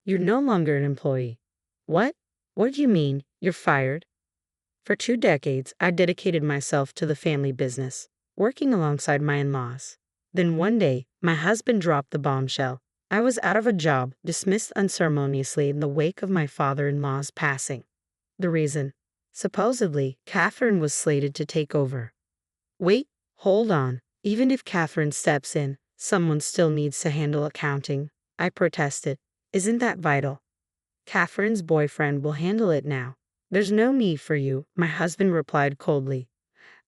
You're no longer an employee. What? What do you mean? You're fired? For 2 decades, I dedicated myself to the family business, working alongside my in-laws. Then one day, my husband dropped the bombshell. I was out of a job, dismissed unceremoniously in the wake of my father-in-law's passing. The reason? Supposedly, Catherine was slated to take over. Wait, hold on. Even if Catherine steps in, someone still needs to handle accounting, I protested. Isn't that vital? Catherine's boyfriend will handle it now. There's no need for you, my husband replied coldly.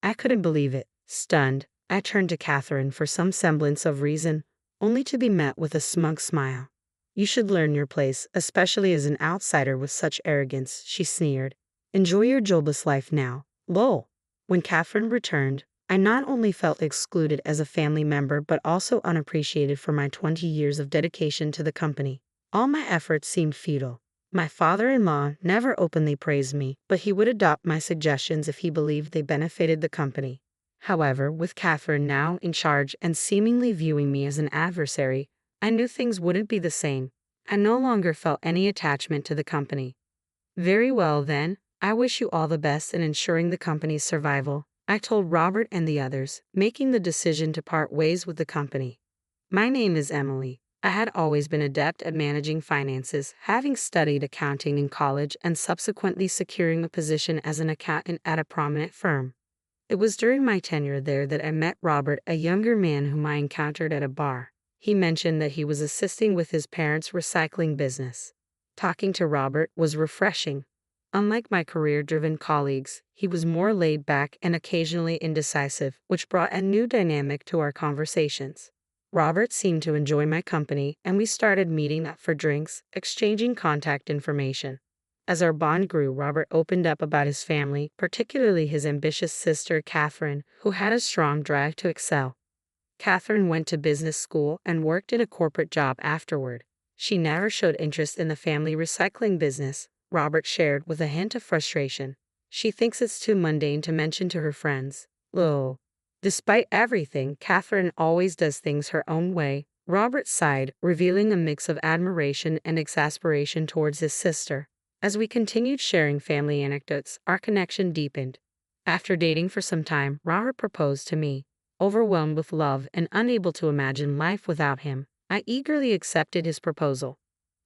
I couldn't believe it. Stunned, I turned to Catherine for some semblance of reason, only to be met with a smug smile. You should learn your place, especially as an outsider with such arrogance, she sneered. Enjoy your jobless life now. Lol. When Catherine returned, I not only felt excluded as a family member but also unappreciated for my 20 years of dedication to the company. All my efforts seemed futile. My father-in-law never openly praised me, but he would adopt my suggestions if he believed they benefited the company. However, with Catherine now in charge and seemingly viewing me as an adversary, I knew things wouldn't be the same. I no longer felt any attachment to the company. Very well then, I wish you all the best in ensuring the company's survival, I told Robert and the others, making the decision to part ways with the company. My name is Emily. I had always been adept at managing finances, having studied accounting in college and subsequently securing a position as an accountant at a prominent firm. It was during my tenure there that I met Robert, a younger man whom I encountered at a bar. He mentioned that he was assisting with his parents' recycling business. Talking to Robert was refreshing. Unlike my career-driven colleagues, he was more laid back and occasionally indecisive, which brought a new dynamic to our conversations. Robert seemed to enjoy my company, and we started meeting up for drinks, exchanging contact information. As our bond grew, Robert opened up about his family, particularly his ambitious sister, Catherine, who had a strong drive to excel. Catherine went to business school and worked in a corporate job afterward. She never showed interest in the family recycling business, Robert shared with a hint of frustration. She thinks it's too mundane to mention to her friends. Lol. Despite everything, Catherine always does things her own way, Robert sighed, revealing a mix of admiration and exasperation towards his sister. As we continued sharing family anecdotes, our connection deepened. After dating for some time, Robert proposed to me. Overwhelmed with love and unable to imagine life without him, I eagerly accepted his proposal.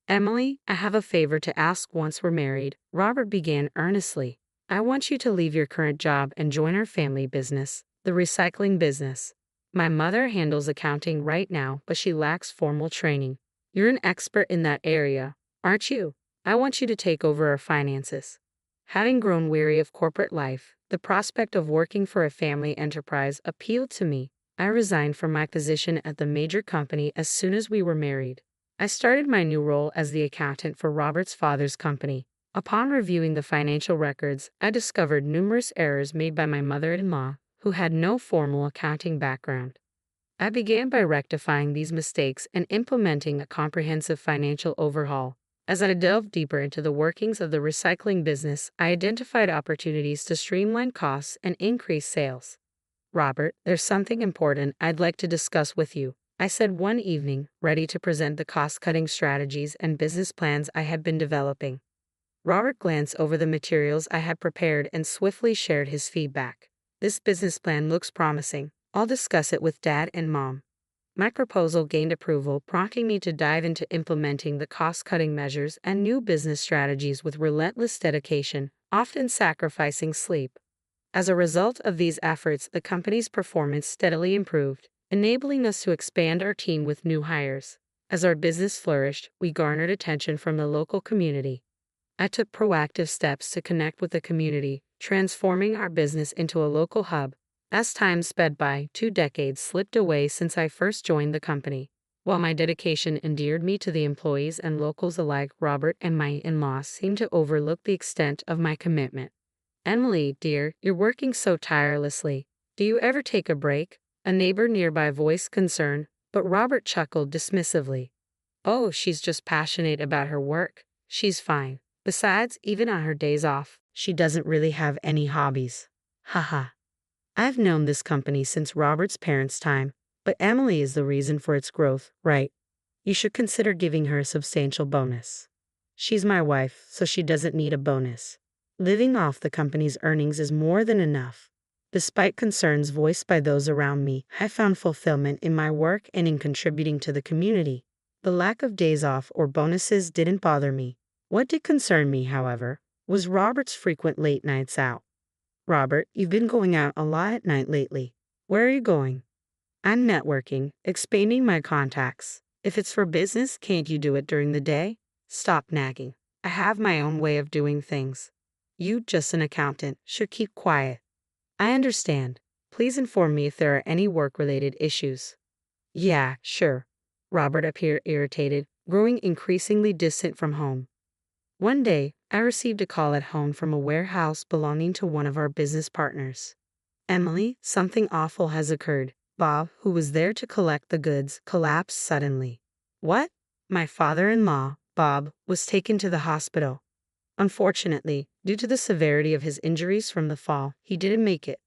Emily, I have a favor to ask once we're married, Robert began earnestly. I want you to leave your current job and join our family business, the recycling business. My mother handles accounting right now, but she lacks formal training. You're an expert in that area, aren't you? I want you to take over our finances. Having grown weary of corporate life, the prospect of working for a family enterprise appealed to me. I resigned from my position at the major company as soon as we were married. I started my new role as the accountant for Robert's father's company. Upon reviewing the financial records, I discovered numerous errors made by my mother-in-law, who had no formal accounting background. I began by rectifying these mistakes and implementing a comprehensive financial overhaul. As I delved deeper into the workings of the recycling business, I identified opportunities to streamline costs and increase sales. Robert, there's something important I'd like to discuss with you, I said one evening, ready to present the cost-cutting strategies and business plans I had been developing. Robert glanced over the materials I had prepared and swiftly shared his feedback. This business plan looks promising. I'll discuss it with Dad and Mom. My proposal gained approval, prompting me to dive into implementing the cost-cutting measures and new business strategies with relentless dedication, often sacrificing sleep. As a result of these efforts, the company's performance steadily improved, enabling us to expand our team with new hires. As our business flourished, we garnered attention from the local community. I took proactive steps to connect with the community, transforming our business into a local hub. As time sped by, 2 decades slipped away since I first joined the company. While my dedication endeared me to the employees and locals alike, Robert and my in-laws seemed to overlook the extent of my commitment. Emily, dear, you're working so tirelessly. Do you ever take a break? A neighbor nearby voiced concern, but Robert chuckled dismissively. Oh, she's just passionate about her work. She's fine. Besides, even on her days off, she doesn't really have any hobbies. Haha. I've known this company since Robert's parents' time, but Emily is the reason for its growth, right? You should consider giving her a substantial bonus. She's my wife, so she doesn't need a bonus. Living off the company's earnings is more than enough. Despite concerns voiced by those around me, I found fulfillment in my work and in contributing to the community. The lack of days off or bonuses didn't bother me. What did concern me, however, was Robert's frequent late nights out. Robert, you've been going out a lot at night lately. Where are you going? I'm networking, expanding my contacts. If it's for business, can't you do it during the day? Stop nagging. I have my own way of doing things. You, just an accountant, should keep quiet. I understand. Please inform me if there are any work-related issues. Yeah, sure. Robert appeared irritated, growing increasingly distant from home. One day, I received a call at home from a warehouse belonging to one of our business partners. Emily, something awful has occurred. Bob, who was there to collect the goods, collapsed suddenly. What? My father-in-law, Bob, was taken to the hospital. Unfortunately, due to the severity of his injuries from the fall, he didn't make it.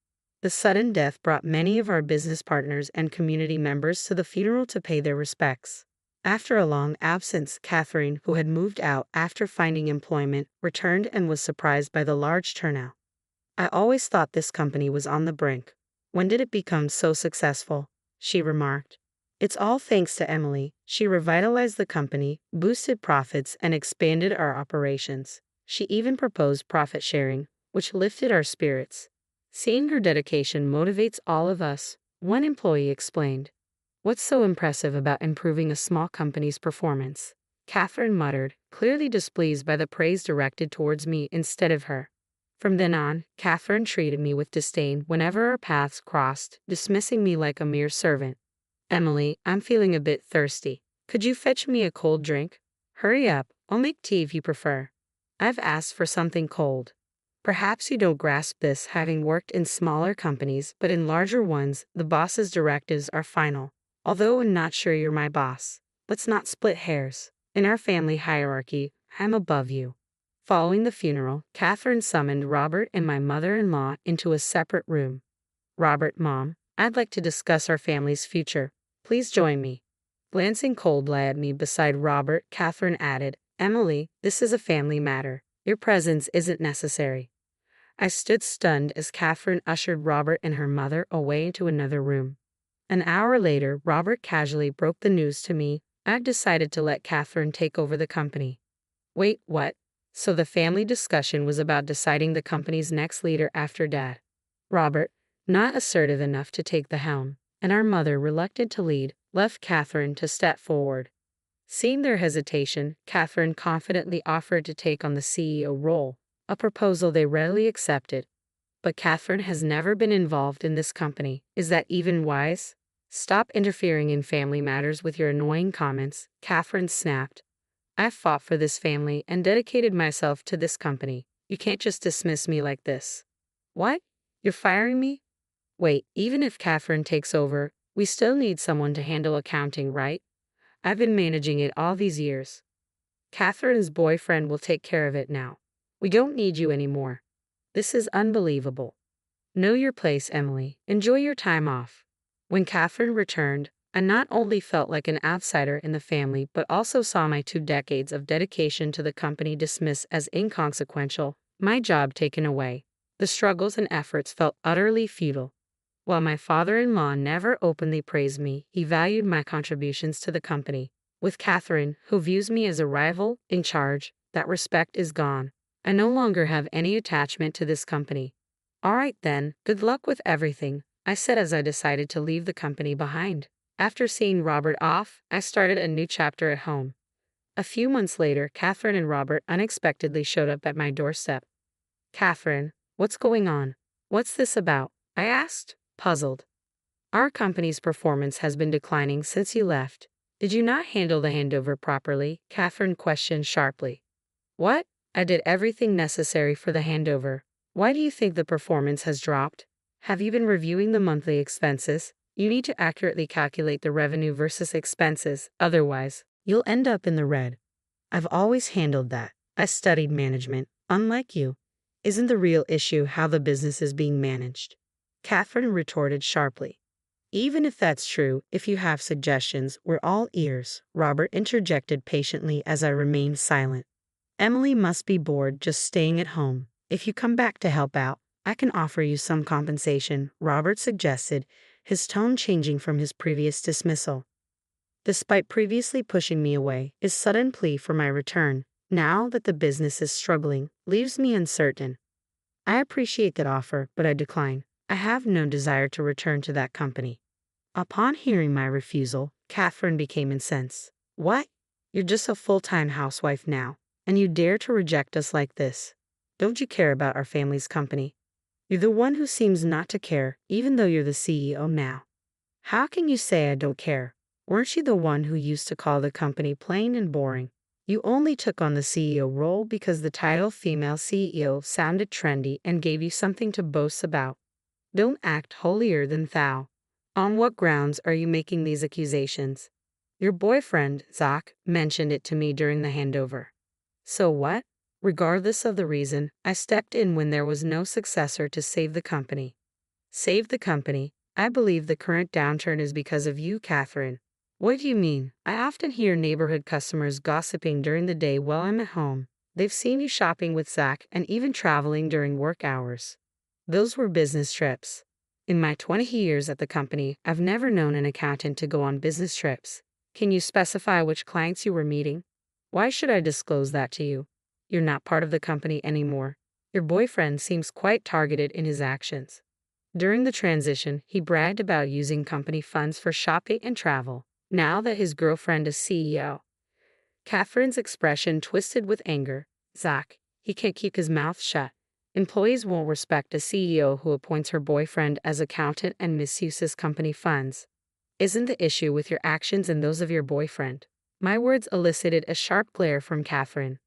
The sudden death brought many of our business partners and community members to the funeral to pay their respects. After a long absence, Catherine, who had moved out after finding employment, returned and was surprised by the large turnout. I always thought this company was on the brink. When did it become so successful? She remarked. It's all thanks to Emily. She revitalized the company, boosted profits, and expanded our operations. She even proposed profit sharing, which lifted our spirits. Seeing her dedication motivates all of us, one employee explained. What's so impressive about improving a small company's performance? Catherine muttered, clearly displeased by the praise directed towards me instead of her. From then on, Catherine treated me with disdain whenever our paths crossed, dismissing me like a mere servant. Emily, I'm feeling a bit thirsty. Could you fetch me a cold drink? Hurry up, I'll make tea if you prefer. I've asked for something cold. Perhaps you don't grasp this having worked in smaller companies, but in larger ones, the boss's directives are final. Although I'm not sure you're my boss. Let's not split hairs. In our family hierarchy, I'm above you. Following the funeral, Catherine summoned Robert and my mother-in-law into a separate room. Robert, Mom, I'd like to discuss our family's future. Please join me. Glancing coldly at me beside Robert, Catherine added, Emily, this is a family matter. Your presence isn't necessary. I stood stunned as Catherine ushered Robert and her mother away into another room. An hour later, Robert casually broke the news to me. I'd decided to let Catherine take over the company. Wait, what? So the family discussion was about deciding the company's next leader after Dad. Robert, not assertive enough to take the helm, and our mother, reluctant to lead, left Catherine to step forward. Seeing their hesitation, Catherine confidently offered to take on the CEO role, a proposal they readily accepted. But Catherine has never been involved in this company. Is that even wise? Stop interfering in family matters with your annoying comments, Catherine snapped. I've fought for this family and dedicated myself to this company. You can't just dismiss me like this. What? You're firing me? Wait, even if Catherine takes over, we still need someone to handle accounting, right? I've been managing it all these years. Catherine's boyfriend will take care of it now. We don't need you anymore. This is unbelievable. Know your place, Emily. Enjoy your time off. When Catherine returned, I not only felt like an outsider in the family but also saw my 2 decades of dedication to the company dismissed as inconsequential, my job taken away. The struggles and efforts felt utterly futile. While my father-in-law never openly praised me, he valued my contributions to the company. With Catherine, who views me as a rival, in charge, that respect is gone. I no longer have any attachment to this company. All right then, good luck with everything, I said as I decided to leave the company behind. After seeing Robert off, I started a new chapter at home. A few months later, Catherine and Robert unexpectedly showed up at my doorstep. Catherine, what's going on? What's this about? I asked, puzzled. Our company's performance has been declining since you left. Did you not handle the handover properly? Catherine questioned sharply. What? I did everything necessary for the handover. Why do you think the performance has dropped? Have you been reviewing the monthly expenses? You need to accurately calculate the revenue versus expenses, otherwise, you'll end up in the red. I've always handled that. I studied management, unlike you. Isn't the real issue how the business is being managed? Catherine retorted sharply. Even if that's true, if you have suggestions, we're all ears, Robert interjected patiently as I remained silent. Emily must be bored just staying at home. If you come back to help out, I can offer you some compensation, Robert suggested, his tone changing from his previous dismissal. Despite previously pushing me away, his sudden plea for my return, now that the business is struggling, leaves me uncertain. I appreciate that offer, but I decline. I have no desire to return to that company. Upon hearing my refusal, Catherine became incensed. What? You're just a full-time housewife now, and you dare to reject us like this? Don't you care about our family's company? You're the one who seems not to care, even though you're the CEO now. How can you say I don't care? Weren't you the one who used to call the company plain and boring? You only took on the CEO role because the title female CEO sounded trendy and gave you something to boast about. Don't act holier than thou. On what grounds are you making these accusations? Your boyfriend, Zach, mentioned it to me during the handover. So what? Regardless of the reason, I stepped in when there was no successor to save the company. Save the company? I believe the current downturn is because of you, Catherine. What do you mean? I often hear neighborhood customers gossiping during the day while I'm at home. They've seen you shopping with Zach and even traveling during work hours. Those were business trips. In my 20 years at the company, I've never known an accountant to go on business trips. Can you specify which clients you were meeting? Why should I disclose that to you? You're not part of the company anymore. Your boyfriend seems quite targeted in his actions. During the transition, he bragged about using company funds for shopping and travel. Now that his girlfriend is CEO. Catherine's expression twisted with anger. Zach, he can't keep his mouth shut. Employees won't respect a CEO who appoints her boyfriend as accountant and misuses company funds. Isn't the issue with your actions and those of your boyfriend? My words elicited a sharp glare from Catherine.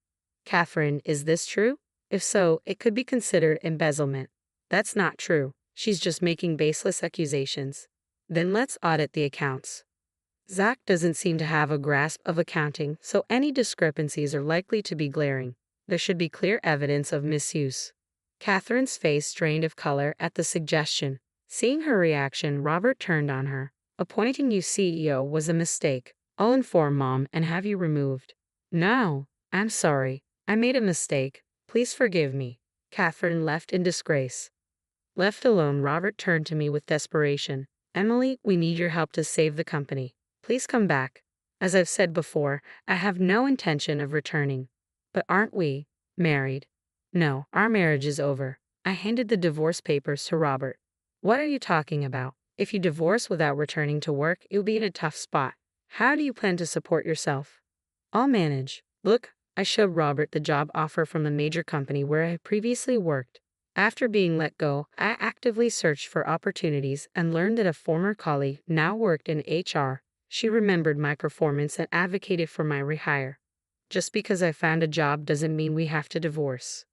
Catherine, is this true? If so, it could be considered embezzlement. That's not true. She's just making baseless accusations. Then let's audit the accounts. Zach doesn't seem to have a grasp of accounting, so any discrepancies are likely to be glaring. There should be clear evidence of misuse. Catherine's face drained of color at the suggestion. Seeing her reaction, Robert turned on her. Appointing you CEO was a mistake. I'll inform Mom and have you removed. No, I'm sorry. I made a mistake. Please forgive me. Catherine left in disgrace. Left alone, Robert turned to me with desperation. Emily, we need your help to save the company. Please come back. As I've said before, I have no intention of returning. But aren't we married? No, our marriage is over. I handed the divorce papers to Robert. What are you talking about? If you divorce without returning to work, you'll be in a tough spot. How do you plan to support yourself? I'll manage. Look, I showed Robert the job offer from the major company where I had previously worked. After being let go, I actively searched for opportunities and learned that a former colleague now worked in HR. She remembered my performance and advocated for my rehire. Just because I found a job doesn't mean we have to divorce.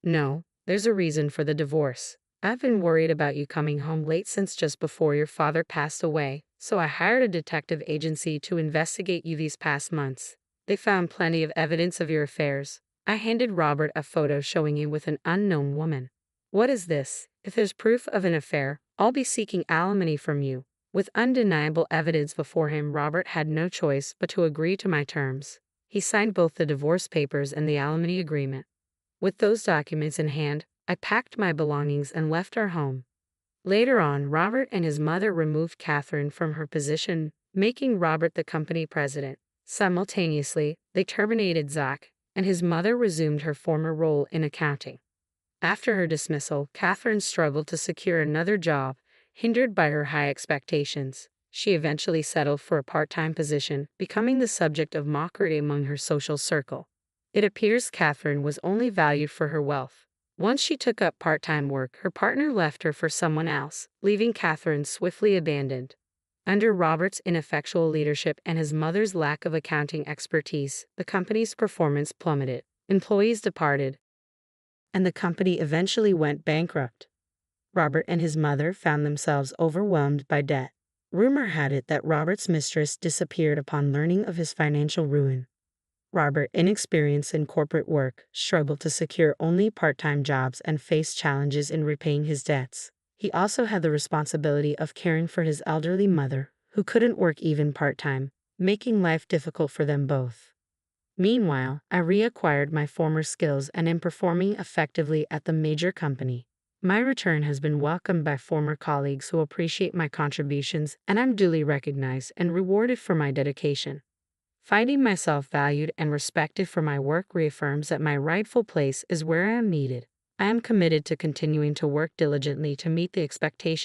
No, there's a reason for the divorce. I've been worried about you coming home late since just before your father passed away, so I hired a detective agency to investigate you these past months. They found plenty of evidence of your affairs. I handed Robert a photo showing you with an unknown woman. What is this? If there's proof of an affair, I'll be seeking alimony from you. With undeniable evidence before him, Robert had no choice but to agree to my terms. He signed both the divorce papers and the alimony agreement. With those documents in hand, I packed my belongings and left our home. Later on, Robert and his mother removed Catherine from her position, making Robert the company president. Simultaneously, they terminated Zach, and his mother resumed her former role in accounting. After her dismissal, Catherine struggled to secure another job, hindered by her high expectations. She eventually settled for a part-time position, becoming the subject of mockery among her social circle. It appears Catherine was only valued for her wealth. Once she took up part-time work, her partner left her for someone else, leaving Catherine swiftly abandoned. Under Robert's ineffectual leadership and his mother's lack of accounting expertise, the company's performance plummeted. Employees departed, and the company eventually went bankrupt. Robert and his mother found themselves overwhelmed by debt. Rumor had it that Robert's mistress disappeared upon learning of his financial ruin. Robert, inexperienced in corporate work, struggled to secure only part-time jobs and faced challenges in repaying his debts. He also had the responsibility of caring for his elderly mother, who couldn't work even part-time, making life difficult for them both. Meanwhile, I reacquired my former skills and am performing effectively at the major company. My return has been welcomed by former colleagues who appreciate my contributions, and I'm duly recognized and rewarded for my dedication. Finding myself valued and respected for my work reaffirms that my rightful place is where I am needed. I am committed to continuing to work diligently to meet the expectations